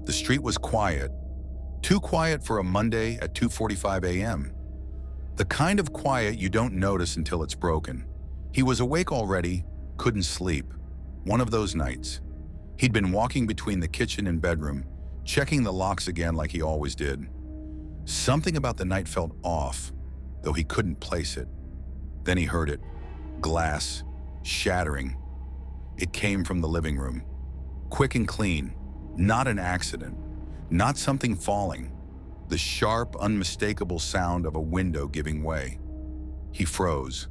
The street was quiet, too quiet for a Monday at 2:45 a.m. The kind of quiet you don't notice until it's broken. He was awake already, couldn't sleep. One of those nights. He'd been walking between the kitchen and bedroom, checking the locks again like he always did. Something about the night felt off, though he couldn't place it. Then he heard it. Glass, shattering. It came from the living room. Quick and clean. Not an accident. Not something falling. The sharp, unmistakable sound of a window giving way. He froze.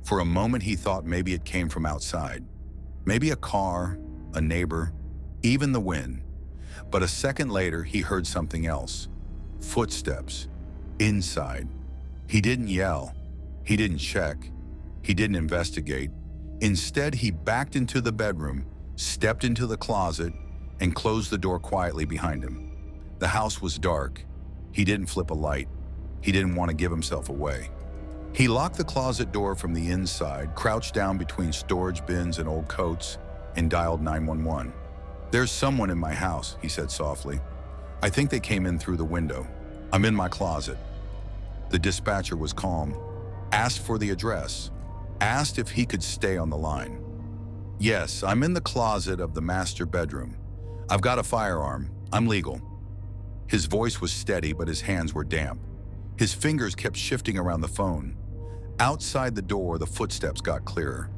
For a moment he thought maybe it came from outside. Maybe a car, a neighbor, even the wind. But a second later he heard something else. Footsteps. Inside. He didn't yell. He didn't check. He didn't investigate. Instead, he backed into the bedroom, stepped into the closet, and closed the door quietly behind him. The house was dark. He didn't flip a light. He didn't want to give himself away. He locked the closet door from the inside, crouched down between storage bins and old coats, and dialed 911. "There's someone in my house," he said softly. "I think they came in through the window. I'm in my closet." The dispatcher was calm, asked for the address, asked if he could stay on the line. "Yes, I'm in the closet of the master bedroom. I've got a firearm. I'm legal." His voice was steady, but his hands were damp. His fingers kept shifting around the phone. Outside the door, the footsteps got clearer.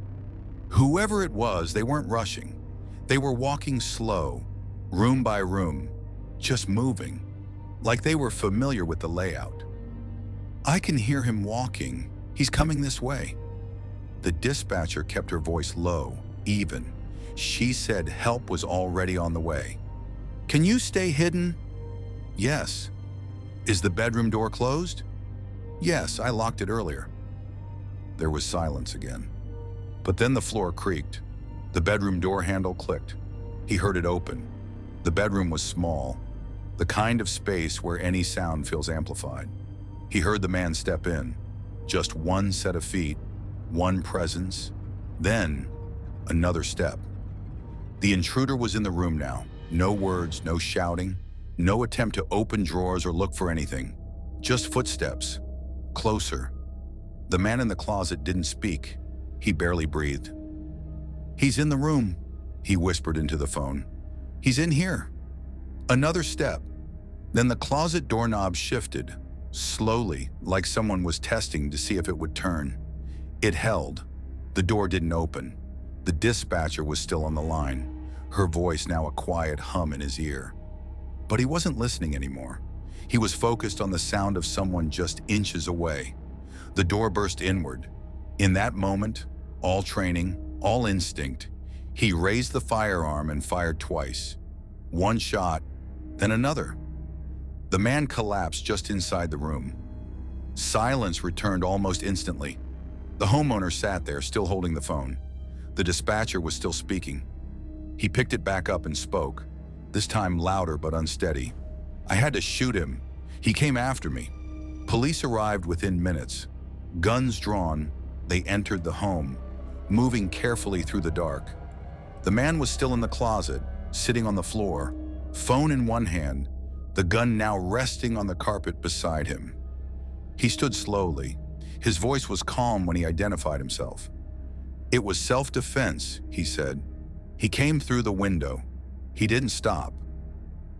Whoever it was, they weren't rushing. They were walking slow, room by room, just moving, like they were familiar with the layout. "I can hear him walking. He's coming this way." The dispatcher kept her voice low, even. She said help was already on the way. "Can you stay hidden?" "Yes." "Is the bedroom door closed?" "Yes, I locked it earlier." There was silence again. But then the floor creaked. The bedroom door handle clicked. He heard it open. The bedroom was small, the kind of space where any sound feels amplified. He heard the man step in. Just one set of feet, one presence, then another step. The intruder was in the room now. No words, no shouting, no attempt to open drawers or look for anything. Just footsteps. Closer. The man in the closet didn't speak. He barely breathed. "He's in the room," he whispered into the phone. "He's in here." Another step. Then the closet doorknob shifted, slowly, like someone was testing to see if it would turn. It held. The door didn't open. The dispatcher was still on the line, her voice now a quiet hum in his ear. But he wasn't listening anymore. He was focused on the sound of someone just inches away. The door burst inward. In that moment, all training, all instinct, he raised the firearm and fired twice. One shot, then another. The man collapsed just inside the room. Silence returned almost instantly. The homeowner sat there, still holding the phone. The dispatcher was still speaking. He picked it back up and spoke, this time louder but unsteady. "I had to shoot him. He came after me." Police arrived within minutes. Guns drawn, they entered the home, moving carefully through the dark. The man was still in the closet, sitting on the floor, phone in one hand, the gun now resting on the carpet beside him. He stood slowly. His voice was calm when he identified himself. "It was self-defense," he said. "He came through the window. He didn't stop."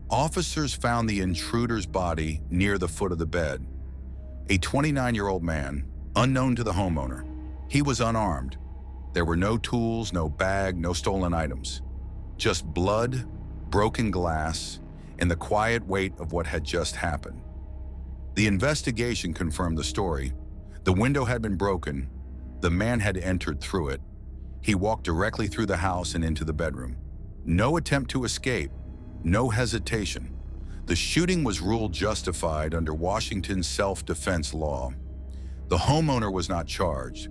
Officers found the intruder's body near the foot of the bed. A 29-year-old man, unknown to the homeowner. He was unarmed. There were no tools, no bag, no stolen items. Just blood, broken glass, and the quiet weight of what had just happened. The investigation confirmed the story. The window had been broken. The man had entered through it. He walked directly through the house and into the bedroom. No attempt to escape, no hesitation. The shooting was ruled justified under Washington's self-defense law. The homeowner was not charged.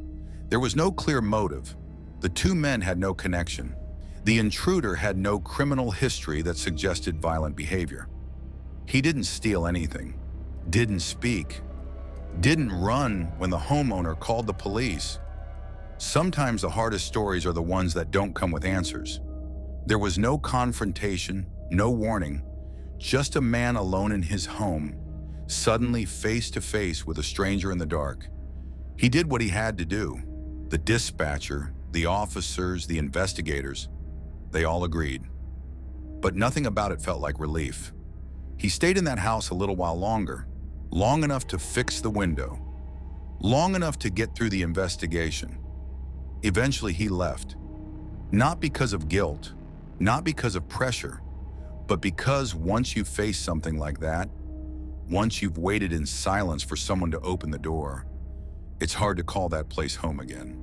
There was no clear motive. The two men had no connection. The intruder had no criminal history that suggested violent behavior. He didn't steal anything, didn't speak, didn't run when the homeowner called the police. Sometimes the hardest stories are the ones that don't come with answers. There was no confrontation, no warning, Just a man alone in his home, suddenly face to face with a stranger in the dark. He did what he had to do. The dispatcher, the officers, the investigators, they all agreed. But nothing about it felt like relief. He stayed in that house a little while longer, long enough to fix the window, long enough to get through the investigation. Eventually he left. Not because of guilt, not because of pressure, but because once you face something like that, once you've waited in silence for someone to open the door, it's hard to call that place home again.